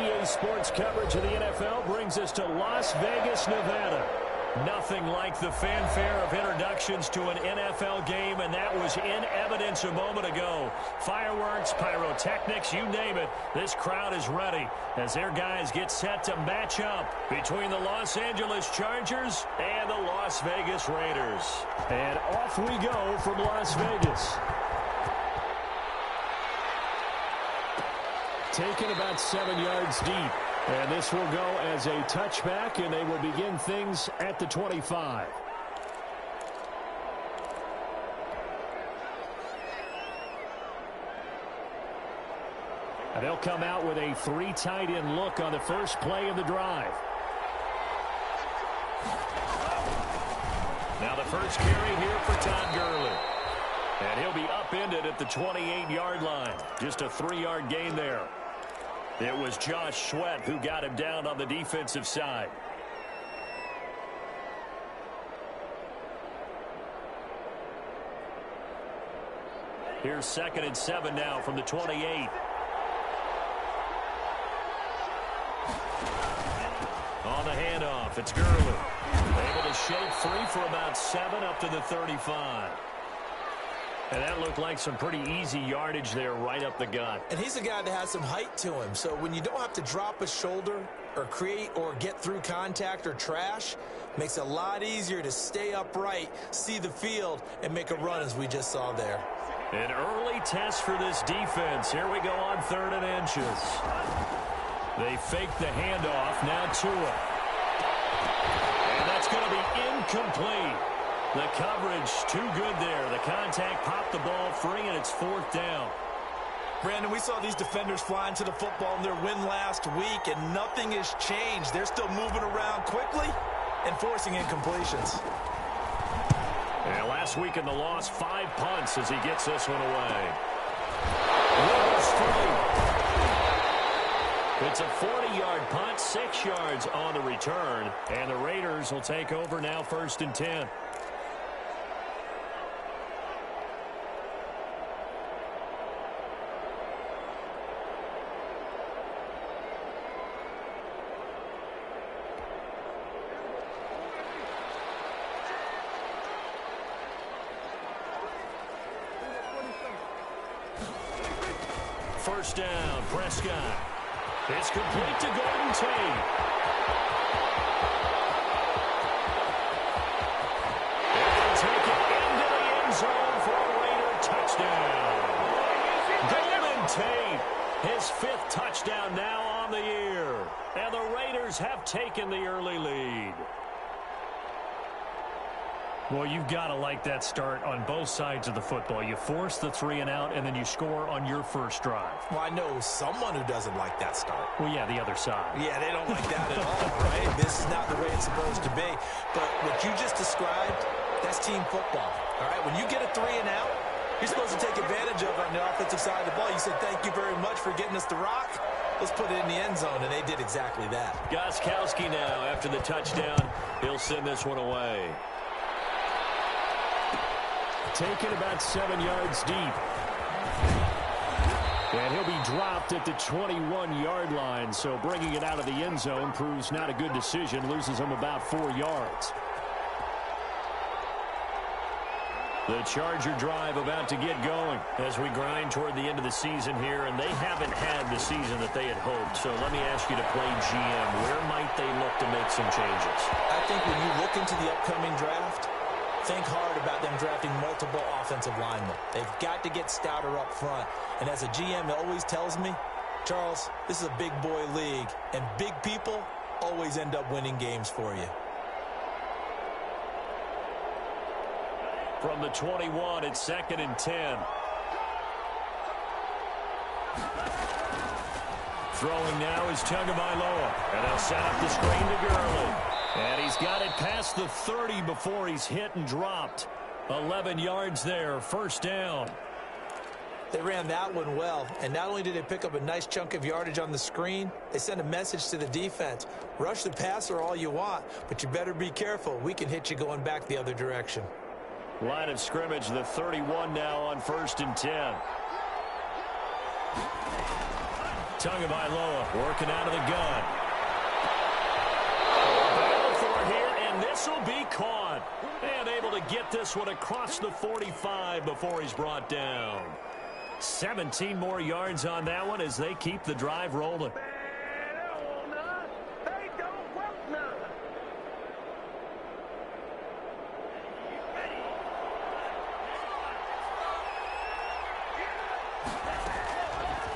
EA Sports coverage of the NFL brings us to Las Vegas, Nevada. Nothing like the fanfare of introductions to an NFL game, and that was in evidence a moment ago. Fireworks, pyrotechnics, you name it. This crowd is ready as their guys get set to match up between the Los Angeles Chargers and the Las Vegas Raiders. And off we go from Las Vegas. Taken about 7 yards deep. And this will go as a touchback, and they will begin things at the 25. And they'll come out with a 3 tight end look on the first play of the drive. Now the first carry here for Todd Gurley. And he'll be upended at the 28-yard line. Just a 3-yard gain there. It was Josh Sweat who got him down on the defensive side. Here's 2nd and 7 now from the 28. On the handoff, it's Gurley. Able to shake free for about 7 up to the 35. And that looked like some pretty easy yardage there right up the gut. And he's a guy that has some height to him. So when you don't have to drop a shoulder or create or get through contact or trash, makes it a lot easier to stay upright, see the field, and make a run as we just saw there. An early test for this defense. Here we go on 3rd and inches. They fake the handoff. Now Tua. And that's going to be incomplete. The coverage too good there. The contact popped the ball free, and it's 4th down. Brandon, we saw these defenders flying to the football in their win last week, and nothing has changed. They're still moving around quickly and forcing incompletions. And last week in the loss, 5 punts as he gets this one away. It's a 40-yard punt, 6 yards on the return, and the Raiders will take over now 1st and 10. First down, Prescott. It's complete to Golden Tate. And they take it into the end zone for a Raider touchdown. Golden Tate, his 5th touchdown now on the year. And the Raiders have taken the early lead. Well, you've got to like that start on both sides of the football. You force the 3 and out, and then you score on your first drive. Well, I know someone who doesn't like that start. Well, yeah, the other side. Yeah, they don't like that at all, right? This is not the way it's supposed to be. But what you just described, that's team football, all right? When you get a 3 and out, you're supposed to take advantage of it on the offensive side of the ball. You said, thank you very much for getting us the rock. Let's put it in the end zone, and they did exactly that. Gostkowski now, after the touchdown, he'll send this one away. Taken about 7 yards deep. And he'll be dropped at the 21-yard line, so bringing it out of the end zone proves not a good decision, loses him about 4 yards. The Charger drive about to get going as we grind toward the end of the season here, and they haven't had the season that they had hoped. So let me ask you to play GM. Where might they look to make some changes? I think when you look into the upcoming draft, think hard about them drafting multiple offensive linemen. They've got to get stouter up front. And as a GM, it always tells me, Charles, this is a big boy league, and big people always end up winning games for you. From the 21, it's 2nd and 10. Throwing now is Tagovailoa, and they'll set up the screen to Gurley. And he's got it past the 30 before he's hit and dropped. 11 yards there, 1st down. They ran that one well, and not only did they pick up a nice chunk of yardage on the screen, they sent a message to the defense. Rush the passer all you want, but you better be careful. We can hit you going back the other direction. Line of scrimmage, the 31 now on 1st and 10. MLOA working out of the gun. Battle for it here, and this will be caught. And able to get this one across the 45 before he's brought down. 17 more yards on that one as they keep the drive rolling.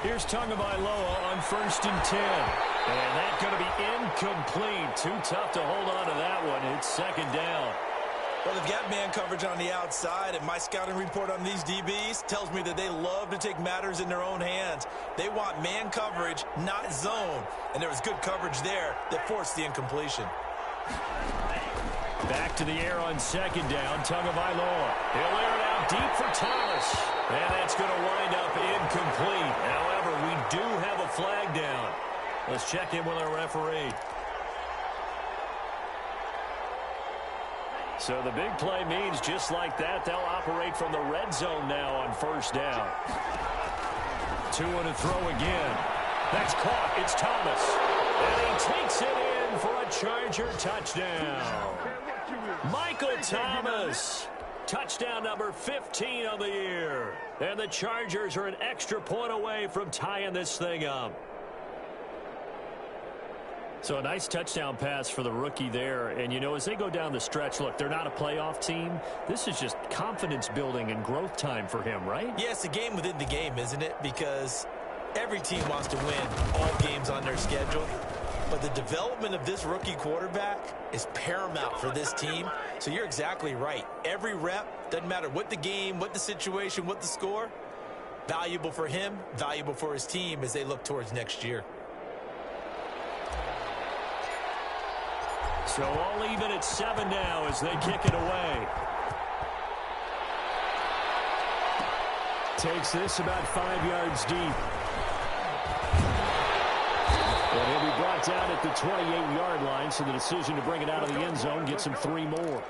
Here's MLOA on 1st and 10. And that's going to be incomplete. Too tough to hold on to that one. It's 2nd down. Well, they've got man coverage on the outside, and my scouting report on these DBs tells me that they love to take matters in their own hands. They want man coverage, not zone. And there was good coverage there that forced the incompletion. Back to the air on 2nd down. MLOA. He'll air it out deep for Thomas. And that's going to wind up incomplete. However, we do have a flag down. Let's check in with our referee. So the big play means just like that, they'll operate from the red zone now on 1st down. 2 and a throw again. That's caught. It's Thomas. And he takes it in for a Charger touchdown. Michael Thomas. Touchdown number 15 on the year. And the Chargers are an extra point away from tying this thing up. So a nice touchdown pass for the rookie there. And, you know, as they go down the stretch, look, they're not a playoff team. This is just confidence building and growth time for him, right? Yeah, it's a game within the game, isn't it? Because every team wants to win all games on their schedule. But the development of this rookie quarterback is paramount for this team. So you're exactly right. Every rep, doesn't matter what the game, what the situation, what the score, valuable for him, valuable for his team as they look towards next year. So all even at 7 now as they kick it away. Takes this about 5 yards deep. And he'll be brought down at the 28-yard line, so the decision to bring it out of the end zone gets him 3 more.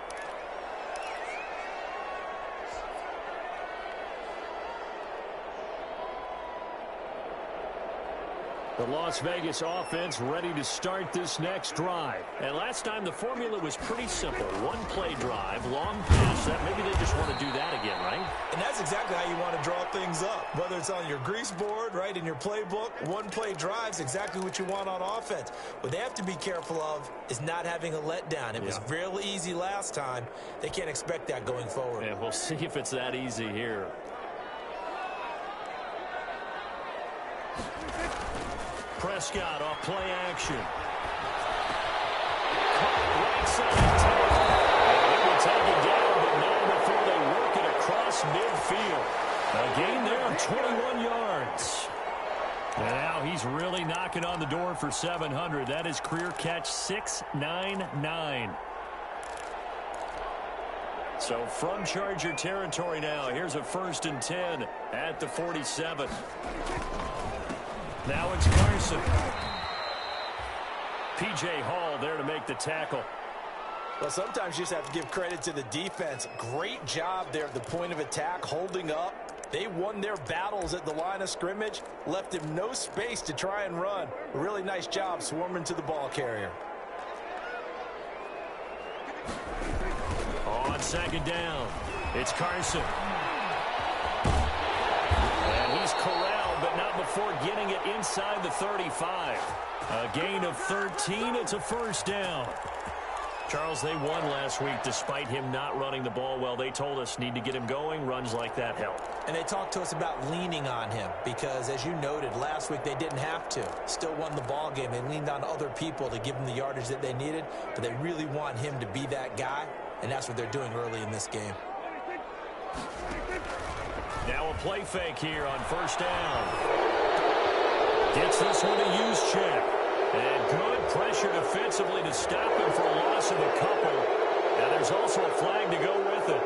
The Las Vegas offense ready to start this next drive. And last time the formula was pretty simple. One-play drive, long pass. That maybe they just want to do that again, right? And that's exactly how you want to draw things up. Whether it's on your grease board, right, in your playbook, one-play drive's exactly what you want on offense. What they have to be careful of is not having a letdown. It was real easy last time. They can't expect that going forward. Yeah, we'll see if it's that easy here. Prescott off play action. Right side. They will take it down, but not before they work it across midfield. A gain there of 21 yards. And now he's really knocking on the door for 700. That is career catch 699. So from Charger territory now, here's a 1st and 10 at the 47. Now it's Carson. P.J. Hall there to make the tackle. Well, sometimes you just have to give credit to the defense. Great job there at the point of attack, holding up. They won their battles at the line of scrimmage, left him no space to try and run. A really nice job swarming to the ball carrier. On 2nd down, it's Carson. And he's corralled, but not before getting it inside the 35. A gain of 13. It's a 1st down. Charles, they won last week despite him not running the ball well. They told us need to get him going. Runs like that help. And they talked to us about leaning on him because, as you noted, last week they didn't have to. Still won the ball game. They leaned on other people to give them the yardage that they needed, but they really want him to be that guy, and that's what they're doing early in this game. Now a play fake here on 1st down. Gets this one a use check. And good pressure defensively to stop him for a loss of a couple. And there's also a flag to go with it.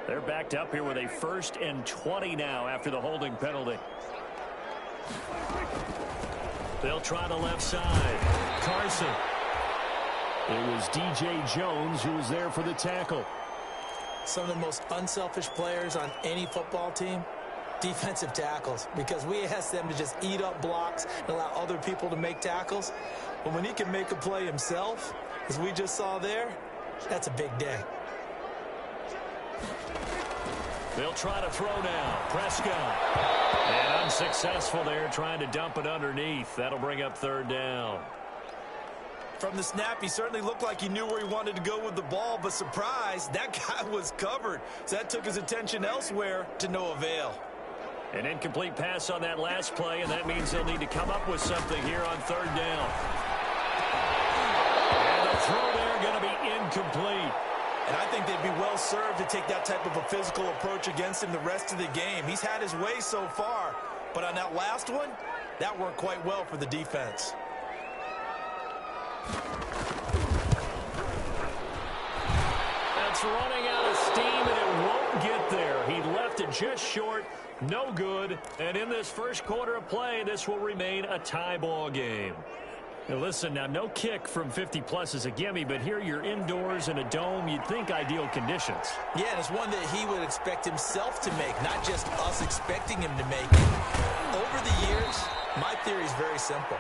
They're backed up here with a 1st and 20 now after the holding penalty. They'll try the left side. Carson. It was DJ Jones who was there for the tackle. Some of the most unselfish players on any football team, defensive tackles, because we ask them to just eat up blocks and allow other people to make tackles. But when he can make a play himself, as we just saw there, that's a big day. They'll try to throw now. Prescott. And unsuccessful there, trying to dump it underneath. That'll bring up 3rd down. From the snap, he certainly looked like he knew where he wanted to go with the ball, but surprise, that guy was covered. So that took his attention elsewhere to no avail. An incomplete pass on that last play, and that means they'll need to come up with something here on 3rd down. And the throw there going to be incomplete. And I think they'd be well served to take that type of a physical approach against him the rest of the game. He's had his way so far, but on that last one, that worked quite well for the defense. That's running out of steam, and it won't get there. He left it just short, no good. And in this first quarter of play, this will remain a tie ball game. Now listen, now no kick from 50-plus is a gimme, but here you're indoors in a dome. You'd think ideal conditions. Yeah, and it's one that he would expect himself to make, not just us expecting him to make it. Over the years, my theory is very simple.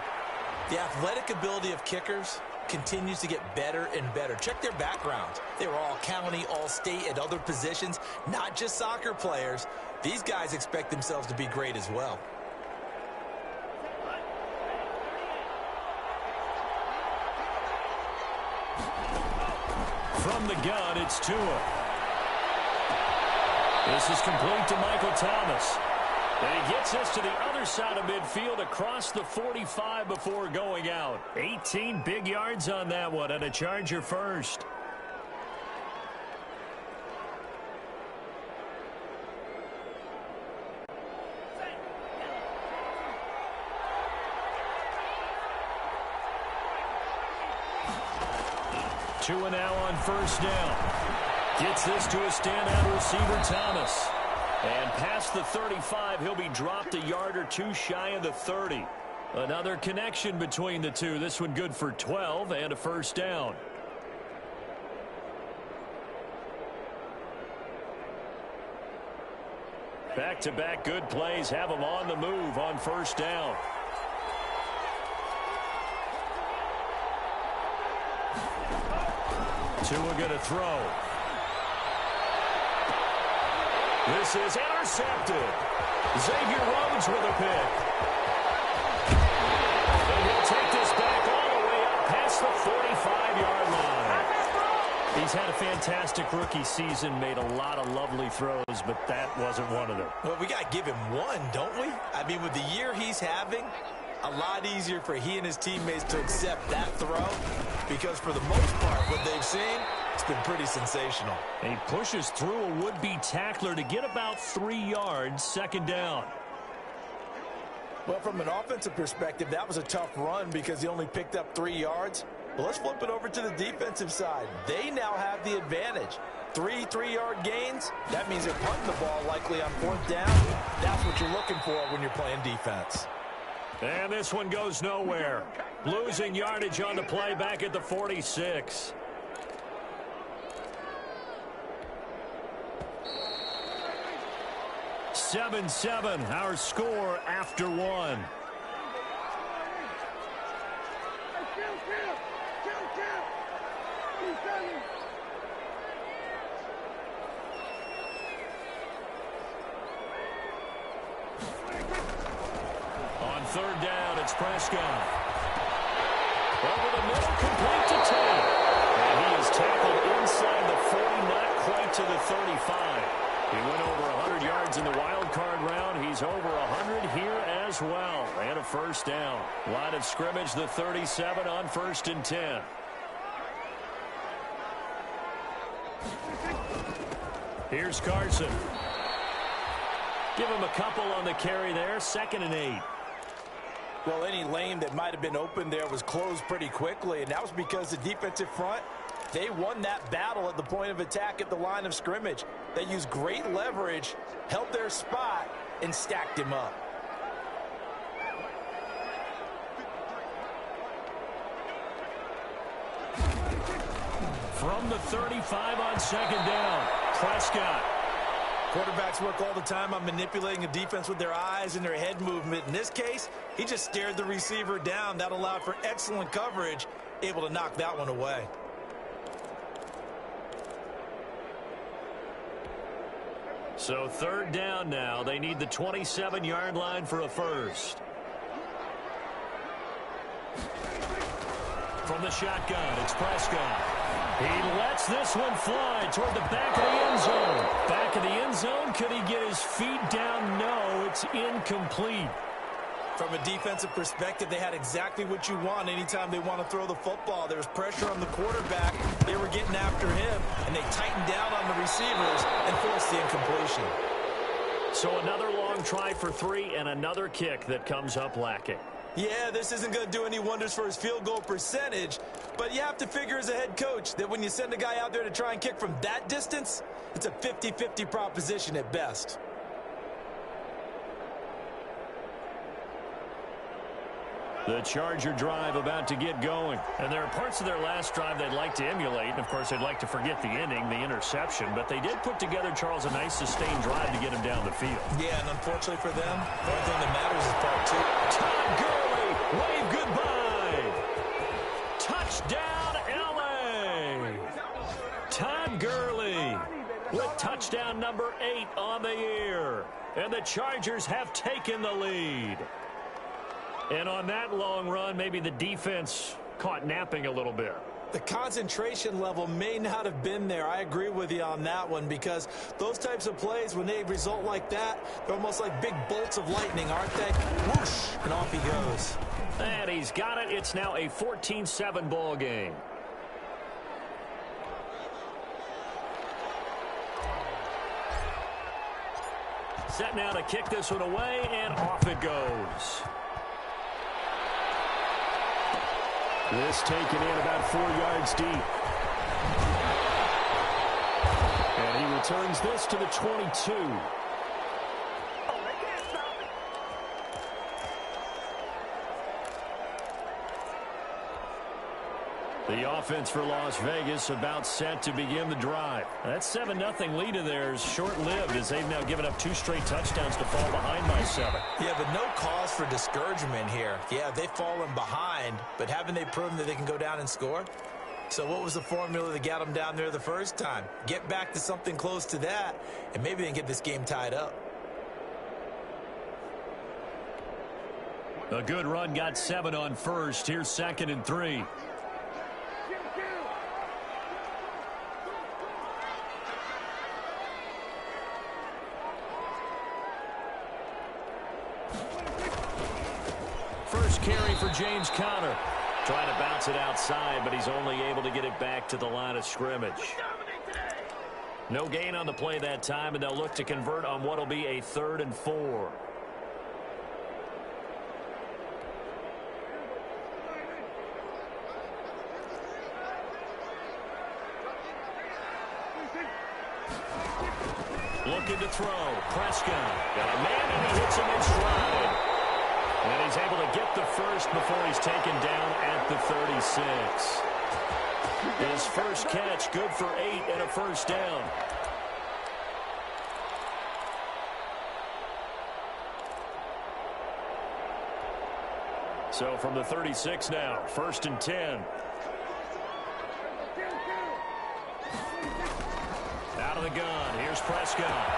The athletic ability of kickers continues to get better and better. Check their backgrounds. They were all county, all state at other positions, not just soccer players. These guys expect themselves to be great as well. From the gun, it's Tua. This is complete to Michael Thomas. And he gets this to the other side of midfield across the 45 before going out. 18 big yards on that one, and a Charger first. Tua now on 1st down. Gets this to a standout receiver, Thomas. And past the 35, he'll be dropped a yard or two shy of the 30. Another connection between the two. This one good for 12 and a 1st down. Back-to-back good plays have him on the move on 1st down. Tua going to throw. This is intercepted. Xavier Rhodes with a pick. And he'll take this back all the way up past the 45-yard line. He's had a fantastic rookie season, made a lot of lovely throws, but that wasn't one of them. Well, we got to give him one, don't we? I mean, with the year he's having, a lot easier for he and his teammates to accept that throw, because for the most part, what they've seen, it's been pretty sensational. And he pushes through a would-be tackler to get about 3 yards, 2nd down. Well, from an offensive perspective, that was a tough run because he only picked up 3 yards. But let's flip it over to the defensive side. They now have the advantage. 3 3-yard gains, that means they're punting the ball likely on 4th down. That's what you're looking for when you're playing defense. And this one goes nowhere. Losing yardage on the play back at the 46. Seven, our score after one. On 3rd down, it's Prescott. Over the middle, complete to Tate. And he is tackled inside the 40, not quite to the 35. He went over 100 yards in the wild card round. He's over 100 here as well. And a 1st down. Line of scrimmage, the 37 on 1st and 10. Here's Carson. Give him a couple on the carry there. 2nd and 8. Well, any lane that might have been open there was closed pretty quickly, and that was because the defensive front They won that battle at the point of attack at the line of scrimmage. They used great leverage, held their spot, and stacked him up. From the 35 on second down, Prescott. Quarterbacks work all the time on manipulating a defense with their eyes and their head movement. In this case, he just stared the receiver down. That allowed for excellent coverage, able to knock that one away. So third down now. They need the 27-yard line for a first. From the shotgun, it's Prescott. He lets this one fly toward the back of the end zone. Back of the end zone. Could he get his feet down? No, it's incomplete. From a defensive perspective, they had exactly what you want anytime they want to throw the football. There was pressure on the quarterback. They were getting after him, and they tightened down on the receivers and forced the incompletion. So another long try for 3 and another kick that comes up lacking. Yeah, this isn't going to do any wonders for his field goal percentage, but you have to figure as a head coach that when you send a guy out there to try and kick from that distance, it's a 50-50 proposition at best. The Charger drive about to get going. And there are parts of their last drive they'd like to emulate. And, of course, they'd like to forget the inning, the interception. But they did put together, Charles, a nice sustained drive to get him down the field. Yeah, and unfortunately for them, the only thing that matters is part 2. Todd Gurley, wave goodbye. Touchdown, L.A. Todd Gurley with touchdown number 8 on the year. And the Chargers have taken the lead. And on that long run, maybe the defense caught napping a little bit. The concentration level may not have been there. I agree with you on that one, because those types of plays, when they result like that, they're almost like big bolts of lightning, aren't they? Whoosh, and off he goes. And he's got it. It's now a 14-7 ball game. Set now to kick this one away, and off it goes. This taken in about 4 yards deep. And he returns this to the 22. The offense for Las Vegas about set to begin the drive. That 7-0 lead of theirs short-lived as they've now given up 2 straight touchdowns to fall behind by 7. Yeah, but no cause for discouragement here. Yeah, they've fallen behind, but haven't they proven that they can go down and score? So what was the formula that got them down there the first time? Get back to something close to that, and maybe they can get this game tied up. A good run got 7 on first. Here's 2nd and 3. First carry for James Conner. Trying to bounce it outside, but he's only able to get it back to the line of scrimmage. No gain on the play that time, and they'll look to convert on what will be a 3rd and 4. Looking to throw. Prescott got a man, and he hits him in stride. And he's able to get the first before he's taken down at the 36. His first catch, good for 8 and a first down. So from the 36 now, 1st and 10. Out of the gun, here's Prescott.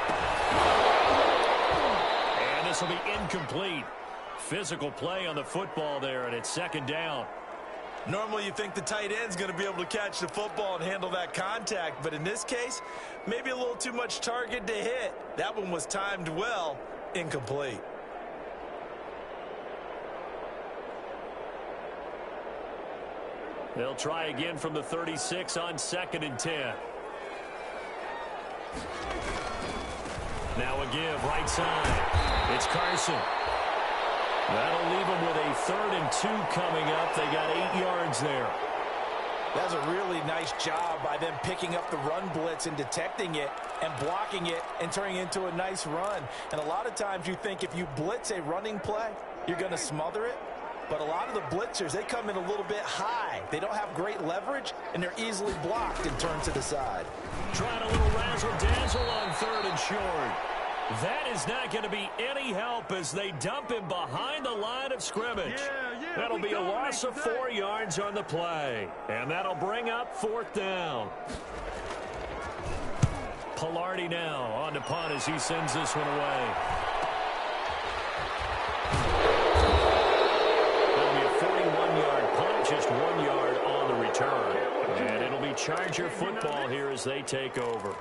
And this will be incomplete. Physical play on the football there, and it's 2nd down. Normally you think the tight end's going to be able to catch the football and handle that contact, but in this case, maybe a little too much target to hit. That one was timed well, incomplete. They'll try again from the 36 on 2nd and 10. Now a give, right side. It's Carson. That'll leave them with a 3rd and 2 coming up. They got 8 yards there. That's a really nice job by them picking up the run blitz and detecting it and blocking it and turning it into a nice run. And a lot of times you think if you blitz a running play, you're going to smother it. But a lot of the blitzers, they come in a little bit high. They don't have great leverage, and they're easily blocked and turned to the side. Trying a little razzle-dazzle on 3rd and short. That is not going to be any help as they dump him behind the line of scrimmage. That'll be a loss of 4 yards on the play. And that'll bring up 4th down. Pilardi now on the punt as he sends this one away. That'll be a 41-yard punt, just 1 yard on the return. And it'll be Charger football here as they take over.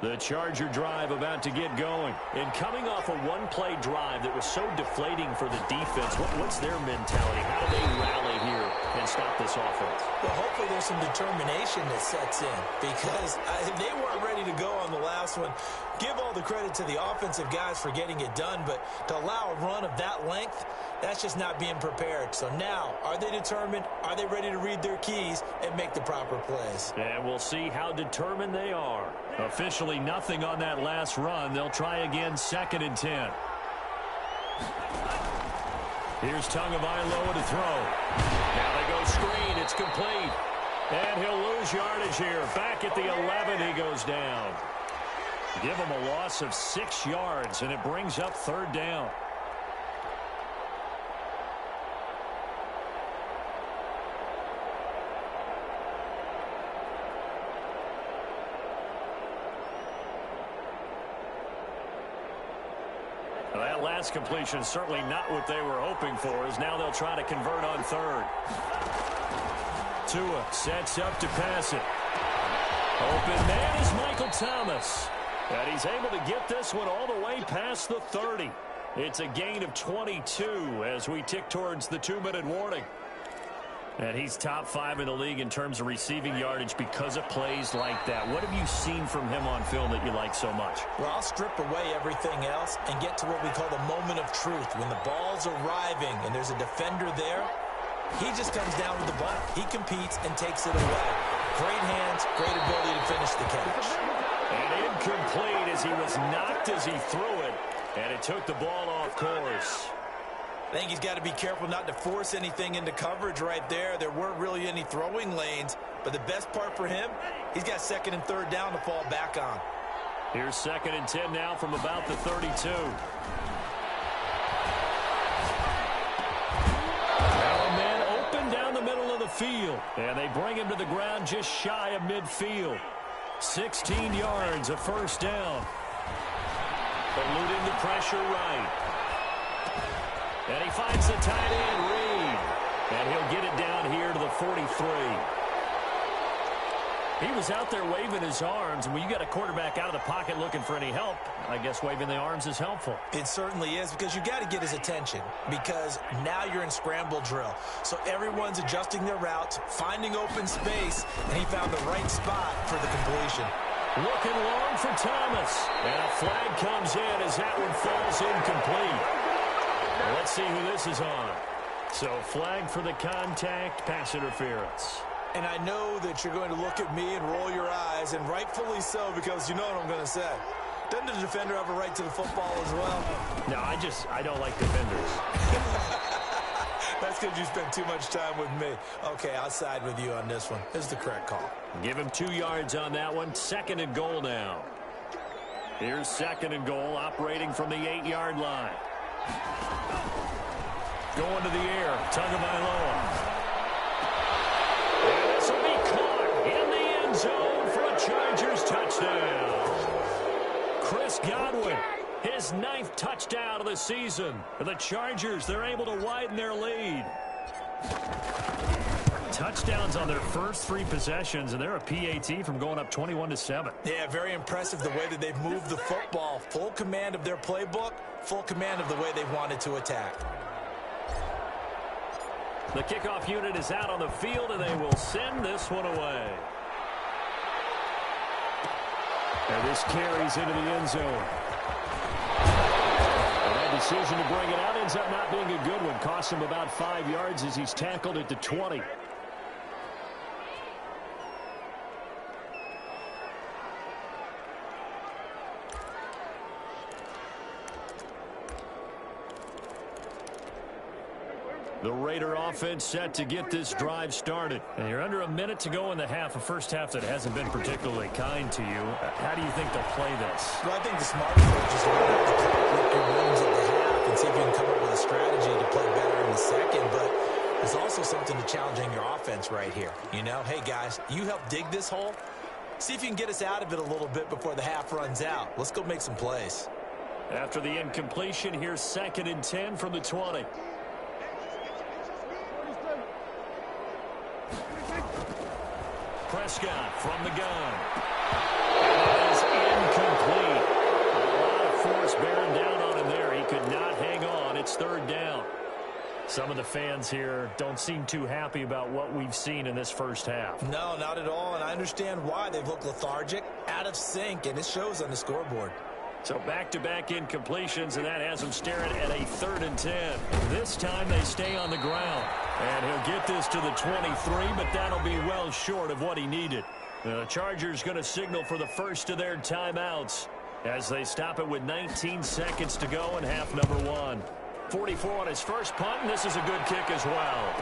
The Charger drive about to get going. And coming off a one-play drive that was so deflating for the defense, what's their mentality? How do they rally here and stop this offense? Well, hopefully there's some determination that sets in because they weren't ready to go on the last one. Give all the credit to the offensive guys for getting it done, but to allow a run of that length, that's just not being prepared. So now, are they determined? Are they ready to read their keys and make the proper plays? And we'll see how determined they are. Officially nothing on that last run. They'll try again 2nd and 10. Here's Tagovailoa to throw. Now they go screen. It's complete. And he'll lose yardage here. Back at the 11, he goes down. Give him a loss of 6 yards, and it brings up 3rd down. Well, that last completion is certainly not what they were hoping for, as now they'll try to convert on 3rd. Tua sets up to pass it. Open man is Michael Thomas. And he's able to get this one all the way past the 30. It's a gain of 22 as we tick towards the 2-minute warning. And he's top 5 in the league in terms of receiving yardage because of plays like that. What have you seen from him on film that you like so much? Well, I'll strip away everything else and get to what we call the moment of truth. When the ball's arriving and there's a defender there, he just comes down with the ball. He competes and takes it away. Great hands, great ability to finish the catch. And incomplete as he was knocked as he threw it, and it took the ball off course. I think he's got to be careful not to force anything into coverage right there. There weren't really any throwing lanes, but the best part for him, he's got 2nd and 3rd down to fall back on. Here's 2nd and 10 now from about the 32. Now a man open down the middle of the field, and they bring him to the ground just shy of midfield. 16 yards, a 1st down. Eluding the pressure right. And he finds the tight end, Reed. And he'll get it down here to the 43. He was out there waving his arms, and when you got a quarterback out of the pocket looking for any help, I guess waving the arms is helpful. It certainly is, because you got to get his attention, because now you're in scramble drill. So everyone's adjusting their routes, finding open space, and he found the right spot for the completion. Looking long for Thomas. And a flag comes in as that one falls incomplete. Well, let's see who this is on. So flag for the contact, pass interference. And I know that you're going to look at me and roll your eyes, and rightfully so, because you know what I'm going to say. Doesn't the defender have a right to the football as well? No, I don't like defenders. That's because you spent too much time with me. Okay, I'll side with you on this one. This is the correct call. Give him 2 yards on that one. 2nd and goal now. Here's 2nd and goal, operating from the 8-yard line. Going to the air, Tagovailoa. And this will be caught in the end zone for a Chargers touchdown. Chris Godwin, his 9th touchdown of the season. The Chargers, they're able to widen their lead. Touchdowns on their first 3 possessions, and they're a PAT from going up 21-7. Yeah, very impressive the way that they've moved the football. Full command of their playbook, full command of the way they've wanted to attack. The kickoff unit is out on the field, and they will send this one away. And this carries into the end zone. And that decision to bring it out ends up not being a good one. Costs him about 5 yards as he's tackled at the 20. The Raider offense set to get this drive started. And you're under a minute to go in the half, a first half that hasn't been particularly kind to you. How do you think they'll play this? Well, I think the smart approach is to run up the clock, lick your wounds at the half, and see if you can come up with a strategy to play better in the second. But there's also something to challenging your offense right here. You know, hey, guys, you help dig this hole. See if you can get us out of it a little bit before the half runs out. Let's go make some plays. After the incompletion, here's 2nd and 10 from the 20. Prescott from the gun. It is incomplete. A lot of force bearing down on him there. He could not hang on. It's 3rd down. Some of the fans here don't seem too happy about what we've seen in this first half. No, not at all, and I understand why. They've looked lethargic, out of sync, and it shows on the scoreboard. So back-to-back incompletions, and that has them staring at a 3rd and 10. This time they stay on the ground. And he'll get this to the 23, but that'll be well short of what he needed. The Chargers going to signal for the first of their timeouts as they stop it with 19 seconds to go in half number 1. 44 on his first punt, and this is a good kick as well.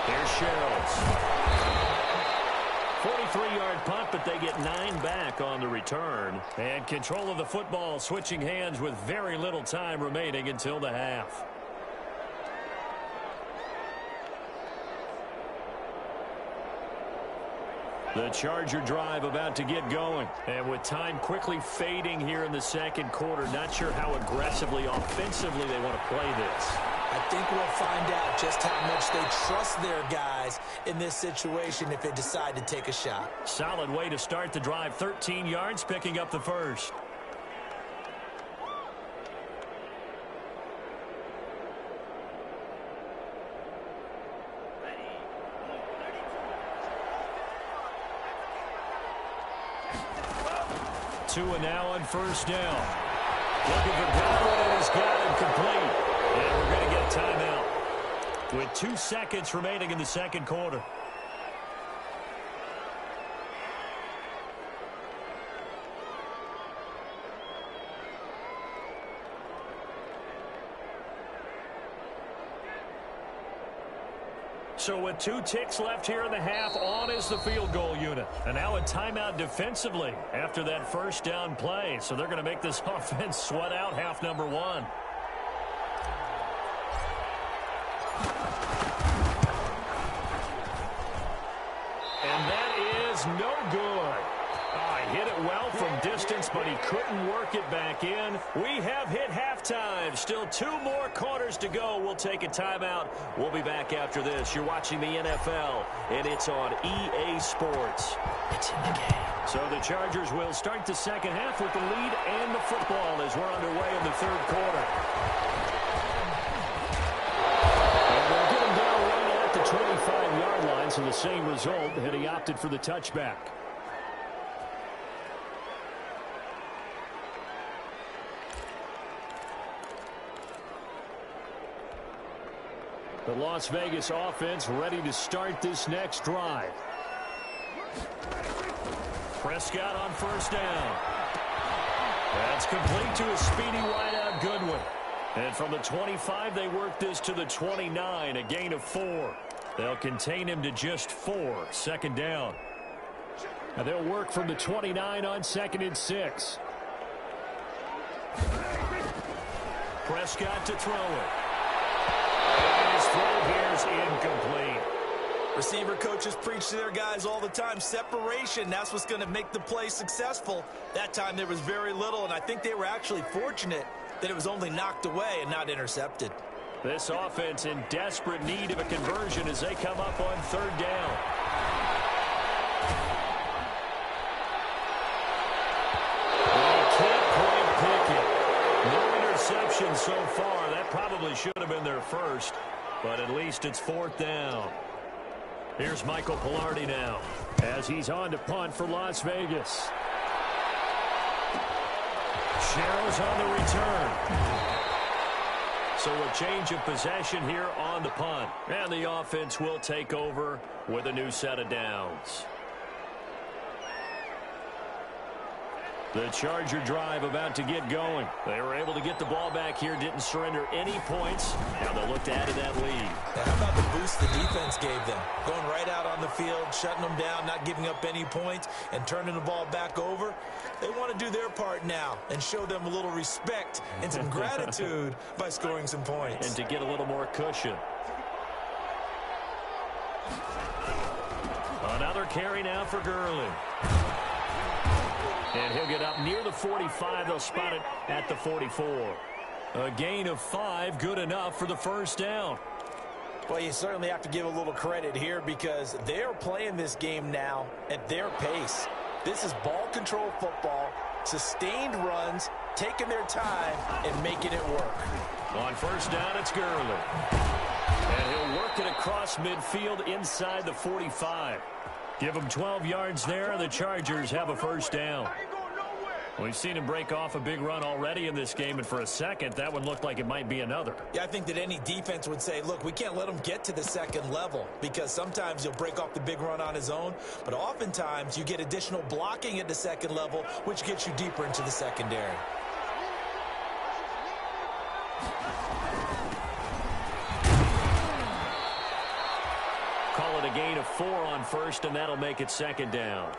Here's Sherrills. 43-yard punt, but they get 9 back on the return. And control of the football switching hands with very little time remaining until the half. The Charger drive about to get going. And with time quickly fading here in the second quarter, not sure how aggressively, offensively they want to play this. I think we'll find out just how much they trust their guys in this situation if they decide to take a shot. Solid way to start the drive. 13 yards, picking up the first. Two and now on first down. Looking for Godwin, and he's got him complete. And we're going to get a timeout with 2 seconds remaining in the second quarter. So with 2 ticks left here in the half, on is the field goal unit. And now a timeout defensively after that first down play. So they're going to make this offense sweat out half number 1. And that is no good. He hit it well from distance, but he couldn't work it back in. We have hit halftime. Still 2 more quarters to go. We'll take a timeout. We'll be back after this. You're watching the NFL, and it's on EA Sports. It's in the game. So the Chargers will start the second half with the lead and the football as we're underway in the third quarter. And they'll get him down right at the 25-yard line, so the same result, and he opted for the touchback. The Las Vegas offense ready to start this next drive. Prescott on first down. That's complete to a speedy wideout Goodwin. And from the 25, they work this to the 29, a gain of 4. They'll contain him to just 4, second down. And they'll work from the 29 on 2nd and 6. Prescott to throw it. His throw here is incomplete. Receiver coaches preach to their guys all the time. Separation, that's what's going to make the play successful. That time there was very little, and I think they were actually fortunate that it was only knocked away and not intercepted. This offense in desperate need of a conversion as they come up on 3rd down. They can't quite pick it. No interception so far. That probably should have been their first, but at least it's 4th down. Here's Michael Pilardi now as he's on to punt for Las Vegas. Banchero's on the return. So a change of possession here on the punt. And the offense will take over with a new set of downs. The Charger drive about to get going. They were able to get the ball back here, didn't surrender any points. Now they'll look to add to that lead. How about the boost the defense gave them? Going right out on the field, shutting them down, not giving up any points, and turning the ball back over. They want to do their part now and show them a little respect and some gratitude by scoring some points. And to get a little more cushion. Another carry now for Gurley. And he'll get up near the 45. They'll spot it at the 44. A gain of 5, good enough for the first down. Well, you certainly have to give a little credit here because they're playing this game now at their pace. This is ball control football, sustained runs, taking their time, and making it work. On first down, it's Gurley. And he'll work it across midfield inside the 45. Give them 12 yards there, and the Chargers have a first down. We've seen him break off a big run already in this game, and for a second, that one looked like it might be another. Yeah, I think that any defense would say, look, we can't let him get to the second level because sometimes he'll break off the big run on his own, but oftentimes you get additional blocking at the second level, which gets you deeper into the secondary. Call it a gain of 4 on first, and that'll make it second down.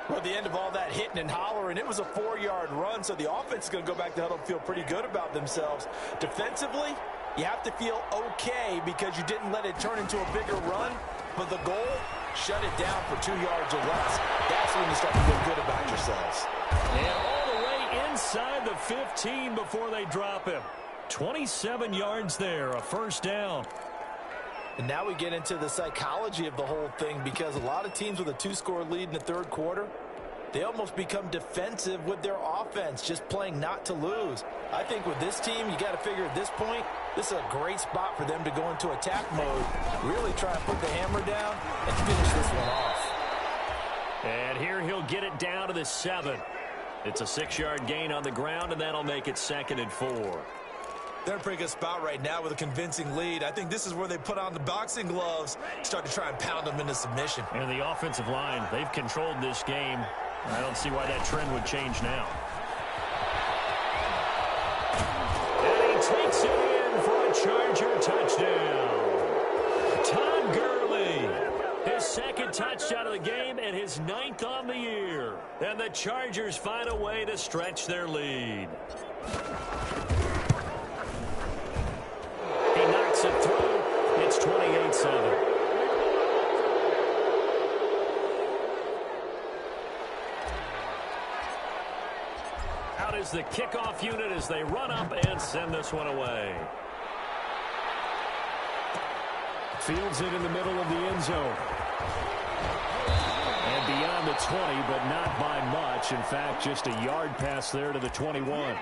Well, at the end of all that hitting and hollering, it was a 4-yard run, so the offense is going to go back to huddle and feel pretty good about themselves. Defensively, you have to feel okay because you didn't let it turn into a bigger run, but the goal, shut it down for 2 yards or less. That's when you start to feel good about yourselves. And all the way inside the 15 before they drop him. 27 yards there, a first down. And now we get into the psychology of the whole thing because a lot of teams with a 2-score lead in the third quarter, they almost become defensive with their offense, just playing not to lose. I think with this team, you got to figure at this point, this is a great spot for them to go into attack mode, really try and put the hammer down and finish this one off. And here he'll get it down to the 7. It's a 6-yard gain on the ground, and that'll make it 2nd and 4. They're in a pretty good spot right now with a convincing lead. I think this is where they put on the boxing gloves, start to try and pound them into submission. And the offensive line, they've controlled this game. I don't see why that trend would change now. And he takes it in for a Charger touchdown. Todd Gurley, his 2nd touchdown of the game and his 9th on the year. And the Chargers find a way to stretch their lead. It through. It's 28-7. Out is the kickoff unit as they run up and send this one away. Fields it in the middle of the end zone. And beyond the 20, but not by much. In fact, just a yard pass there to the 21.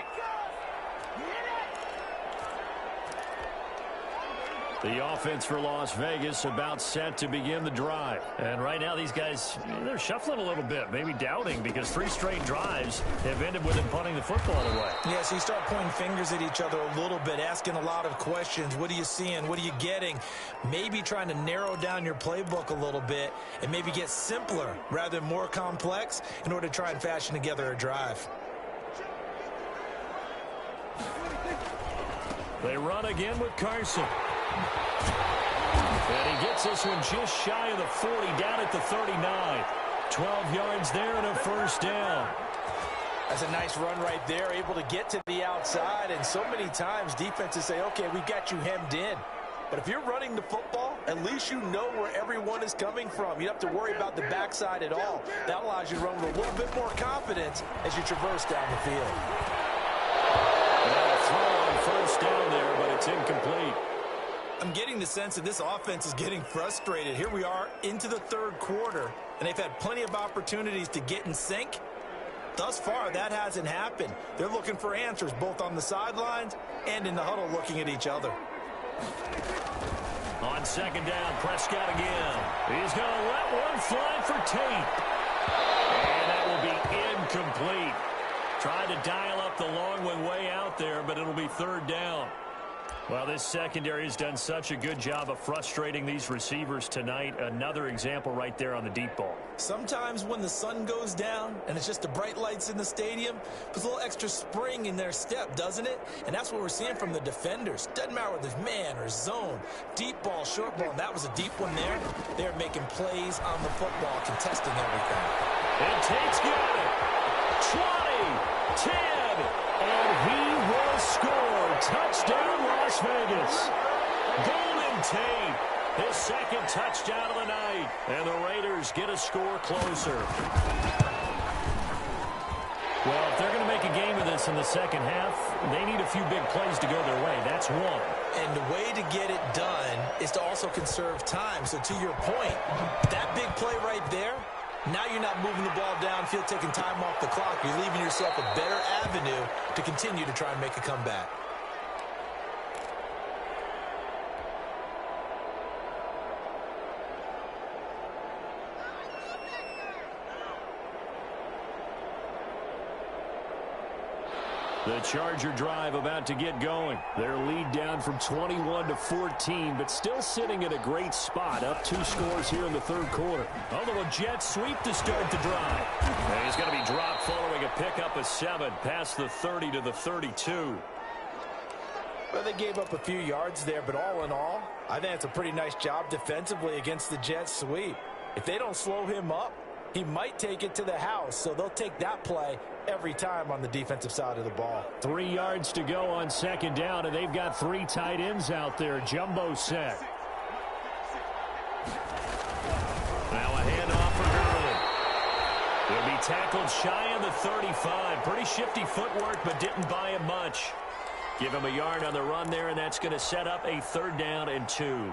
The offense for Las Vegas about set to begin the drive. And right now these guys, they're shuffling a little bit, maybe doubting because 3 straight drives have ended with them punting the football away. Yeah, so you start pointing fingers at each other a little bit, asking a lot of questions. What are you seeing? What are you getting? Maybe trying to narrow down your playbook a little bit and maybe get simpler rather than more complex in order to try and fashion together a drive. They run again with Carson. And he gets this one just shy of the 40, down at the 39. 12 yards there and a first down. That's a nice run right there, able to get to the outside. And so many times defenses say, okay, we've got you hemmed in. But if you're running the football, at least you know where everyone is coming from. You don't have to worry about the backside at all. That allows you to run with a little bit more confidence as you traverse down the field. And a throw on first down there, but it's incomplete. I'm getting the sense that this offense is getting frustrated. Here we are into the third quarter, and they've had plenty of opportunities to get in sync. Thus far, that hasn't happened. They're looking for answers both on the sidelines and in the huddle looking at each other. On second down, Prescott again. He's going to let one fly for Tate. And that will be incomplete. Tried to dial up the long one way out there, but it'll be third down. Well, this secondary has done such a good job of frustrating these receivers tonight. Another example right there on the deep ball. Sometimes when the sun goes down and it's just the bright lights in the stadium, puts a little extra spring in their step, doesn't it? And that's what we're seeing from the defenders. Doesn't matter whether it's man or zone, deep ball, short ball, and that was a deep one there. They're making plays on the football, contesting everything. And Tate's got it. 20, 10, and he will score. Touchdown, Las Vegas. Golden Tate, his second touchdown of the night. And the Raiders get a score closer. Well, if they're going to make a game of this in the second half, they need a few big plays to go their way. That's one. And the way to get it done is to also conserve time. So to your point, that big play right there, now you're not moving the ball downfield, taking time off the clock. You're leaving yourself a better avenue to continue to try and make a comeback. The Charger drive about to get going. Their lead down from 21 to 14, but still sitting at a great spot. Up 2 scores here in the third quarter. Oh, the jet sweep to start the drive. And he's going to be dropped following a pickup of 7 past the 30 to the 32. Well, they gave up a few yards there, but all in all, I think it's a pretty nice job defensively against the jet sweep. If they don't slow him up, he might take it to the house, so they'll take that play every time on the defensive side of the ball. 3 yards to go on second down, and they've got 3 tight ends out there. Jumbo set. Now a handoff for Gurley. He'll be tackled shy of the 35. Pretty shifty footwork, but didn't buy him much. Give him a yard on the run there, and that's going to set up a 3rd down and 2.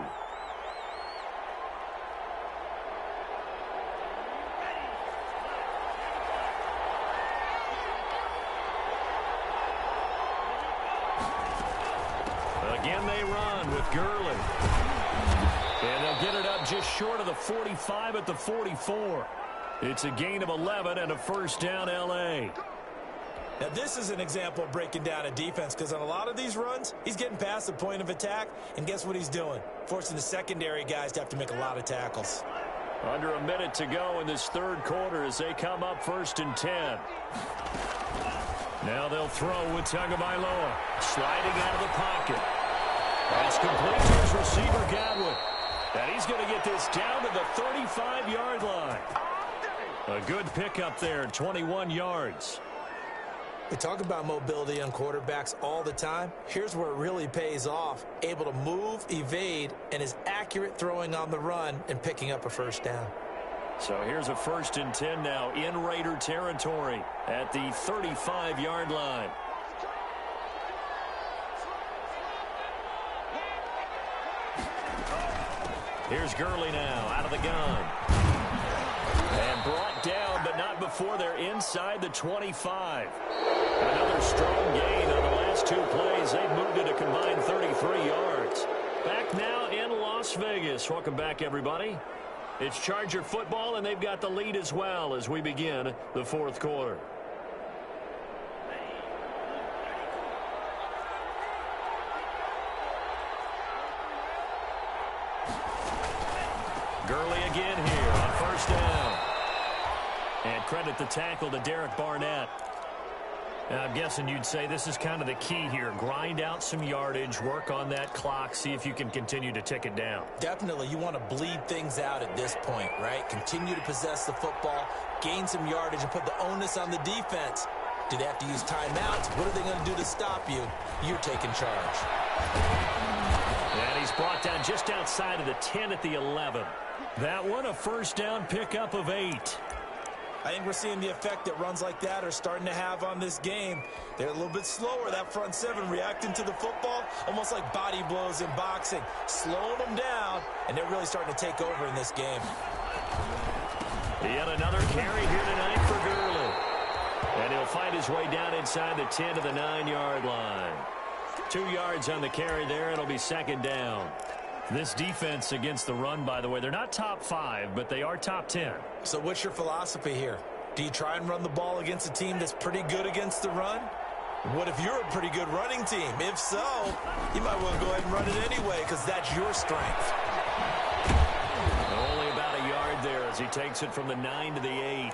Again, they run with Gurley. And they'll get it up just short of the 45 at the 44. It's a gain of 11 and a 1st down, L.A. Now, this is an example of breaking down a defense, because on a lot of these runs, he's getting past the point of attack, and guess what he's doing? Forcing the secondary guys to have to make a lot of tackles. Under a minute to go in this third quarter as they come up 1st and 10. Now they'll throw with MLOA, sliding out of the pocket. That's complete to his receiver, Godwin. And he's going to get this down to the 35-yard line. A good pickup there, 21 yards. We talk about mobility on quarterbacks all the time. Here's where it really pays off. Able to move, evade, and is accurate throwing on the run and picking up a 1st down. So here's a 1st and 10 now in Raider territory at the 35-yard line. Here's Gurley now out of the gun. And brought down, but not before they're inside the 25. Another strong gain on the last 2 plays. They've moved it a combined 33 yards. Back now in Las Vegas. Welcome back, everybody. It's Charger football, and they've got the lead as well as we begin the 4th quarter. Gurley again here on 1st down. And credit the tackle to Derek Barnett. And I'm guessing you'd say this is kind of the key here. Grind out some yardage, work on that clock, see if you can continue to tick it down. Definitely. You want to bleed things out at this point, right? Continue to possess the football, gain some yardage, and put the onus on the defense. Do they have to use timeouts? What are they going to do to stop you? You're taking charge. And he's brought down just outside of the 10 at the 11. That one, a 1st down pickup of 8. I think we're seeing the effect that runs like that are starting to have on this game. They're a little bit slower, that front 7, reacting to the football, almost like body blows in boxing, slowing them down, and they're really starting to take over in this game. Yet another carry here tonight for Gurley. And he'll find his way down inside the 10 to the 9-yard line. 2 yards on the carry there. It'll be 2nd down. This defense against the run, by the way, they're not top 5, but they are top 10. So what's your philosophy here? Do you try and run the ball against a team that's pretty good against the run? What if you're a pretty good running team? If so, you might want to go ahead and run it anyway because that's your strength. Only about a yard there as he takes it from the 9 to the 8.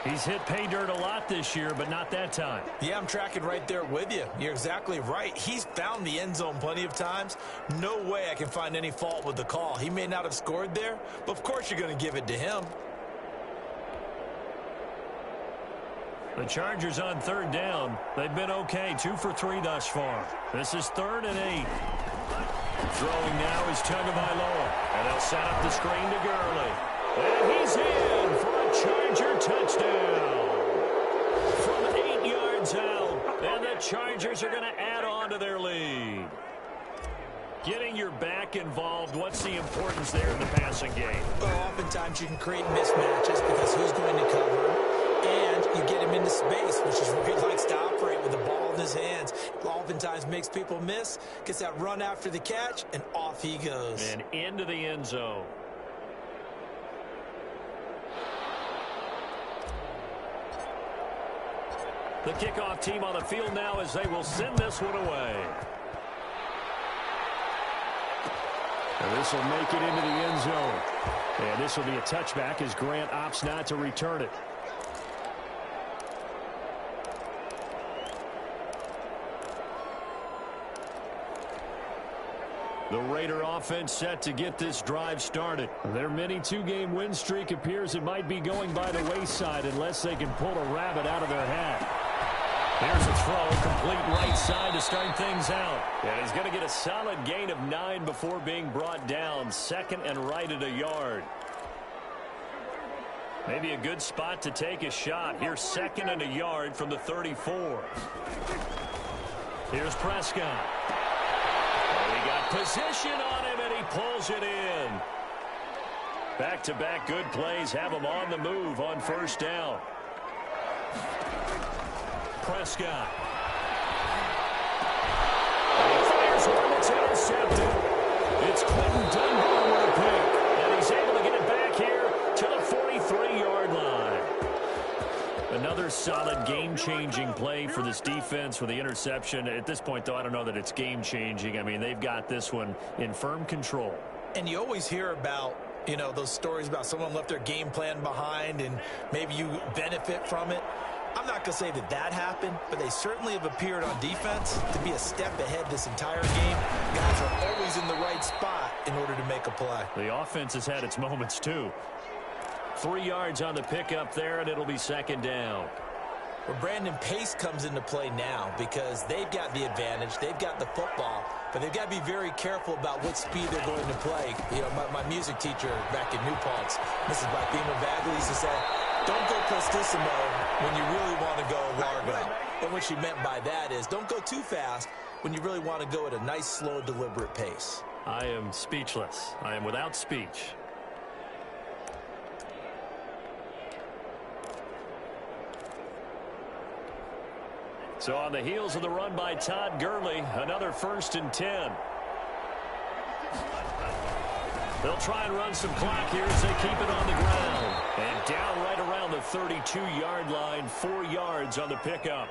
He's hit pay dirt a lot this year, but not that time. Yeah, I'm tracking right there with you. You're exactly right. He's found the end zone plenty of times. No way I can find any fault with the call. He may not have scored there, but of course you're going to give it to him. The Chargers on third down. They've been okay, 2 for 3 thus far. This is 3rd and 8. Throwing now is MLOA, and they'll set up the screen to Gurley. And he's in for a Charger touchdown. From 8 yards out, and the Chargers are going to add on to their lead. Getting your back involved, what's the importance there in the passing game? Well, oftentimes you can create mismatches because who's going to cover, and you get him into space, which is where he likes to operate with the ball in his hands. Oftentimes makes people miss, gets that run after the catch, and off he goes. And into the end zone. The kickoff team on the field now as they will send this one away. And this will make it into the end zone. And this will be a touchback as Grant opts not to return it. The Raider offense set to get this drive started. Their mini 2-game win streak appears it might be going by the wayside unless they can pull a rabbit out of their hat. Here's a throw, complete right side to start things out. And he's going to get a solid gain of 9 before being brought down. 2nd and right at a yard. Maybe a good spot to take a shot. Here's 2nd and a yard from the 34. Here's Prescott. He got position on him, and he pulls it in. Back-to-back good plays have him on the move on 1st down. Prescott. And he fires one that's intercepted. It's Quentin Dunbar with a pick, and he's able to get it back here to the 43-yard line. Another solid game-changing play for this defense with the interception. At this point, though, I don't know that it's game-changing. I mean, they've got this one in firm control. And you always hear about, you know, those stories about someone left their game plan behind and maybe you benefit from it. I'm not going to say that that happened, but they certainly have appeared on defense to be a step ahead this entire game. Guys are always in the right spot in order to make a play. The offense has had its moments, too. 3 yards on the pickup there, and it'll be 2nd down. Well, Brandon, pace comes into play now because they've got the advantage. They've got the football, but they've got to be very careful about what speed they're going to play. You know, my music teacher back in New Paltz, Mrs. Blackbeamer Bagley, used to say, don't go prestissimo when you really want to go largo. And what she meant by that is don't go too fast when you really want to go at a nice, slow, deliberate pace. I am speechless. I am without speech. So on the heels of the run by Todd Gurley, another 1st and 10. They'll try and run some clock here as they keep it on the ground. And down right around the 32-yard line, 4 yards on the pickup.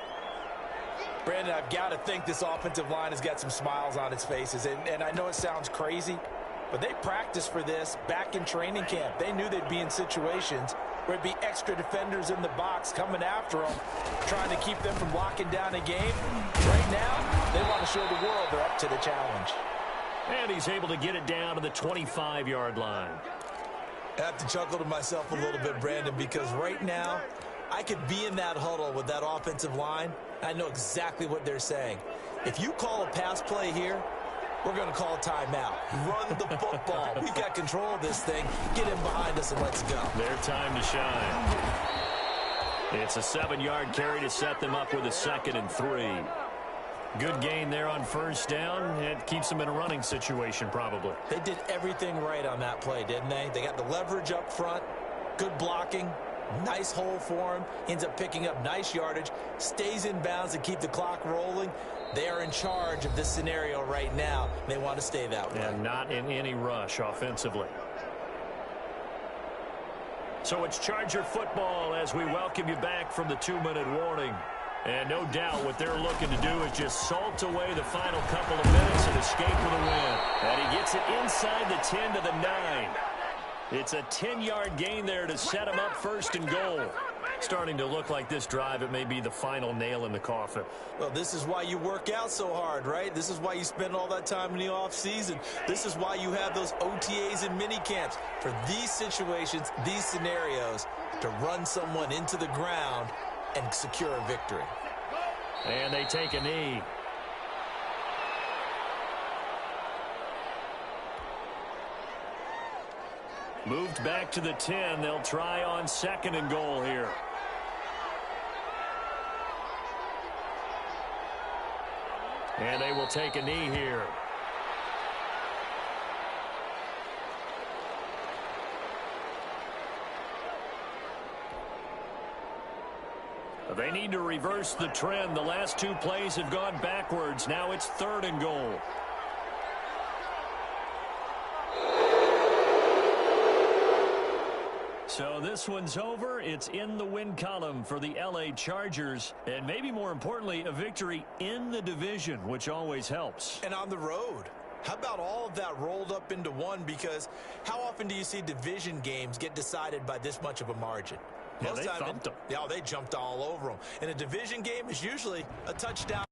Brandon, I've got to think this offensive line has got some smiles on its faces. And I know it sounds crazy, but they practiced for this back in training camp. They knew they'd be in situations where it'd be extra defenders in the box coming after them, trying to keep them from locking down a game. Right now, they want to show the world they're up to the challenge. And he's able to get it down to the 25-yard line. I have to chuckle to myself a little bit, Brandon, because right now, I could be in that huddle with that offensive line. I know exactly what they're saying. If you call a pass play here, we're going to call a timeout. Run the football. We've got control of this thing. Get in behind us and let's go. Their time to shine. It's a 7-yard carry to set them up with a 2nd and 3. Good gain there on 1st down. It keeps them in a running situation probably. They did everything right on that play, didn't they? They got the leverage up front, good blocking, nice hole for him, ends up picking up nice yardage, stays in bounds to keep the clock rolling. They are in charge of this scenario right now. They want to stay that way. And not in any rush offensively. So it's Charger football as we welcome you back from the 2-minute warning. And no doubt what they're looking to do is just salt away the final couple of minutes and escape with a win. And he gets it inside the 10 to the 9. It's a 10-yard gain there to set him up first and goal. Starting to look like this drive, it may be the final nail in the coffin. Well, this is why you work out so hard, right? This is why you spend all that time in the offseason. This is why you have those OTAs and mini camps. For these situations, these scenarios, to run someone into the ground and secure a victory. And they take a knee. Moved back to the 10. They'll try on second and goal here. And they will take a knee here. They need to reverse the trend. The last two plays have gone backwards. Now it's third and goal. So this one's over. It's in the win column for the LA Chargers. And maybe more importantly, a victory in the division, which always helps. And on the road. How about all of that rolled up into one? Because how often do you see division games get decided by this much of a margin? Yeah, they thumped them. Yeah, they jumped all over them. And a division game is usually a touchdown.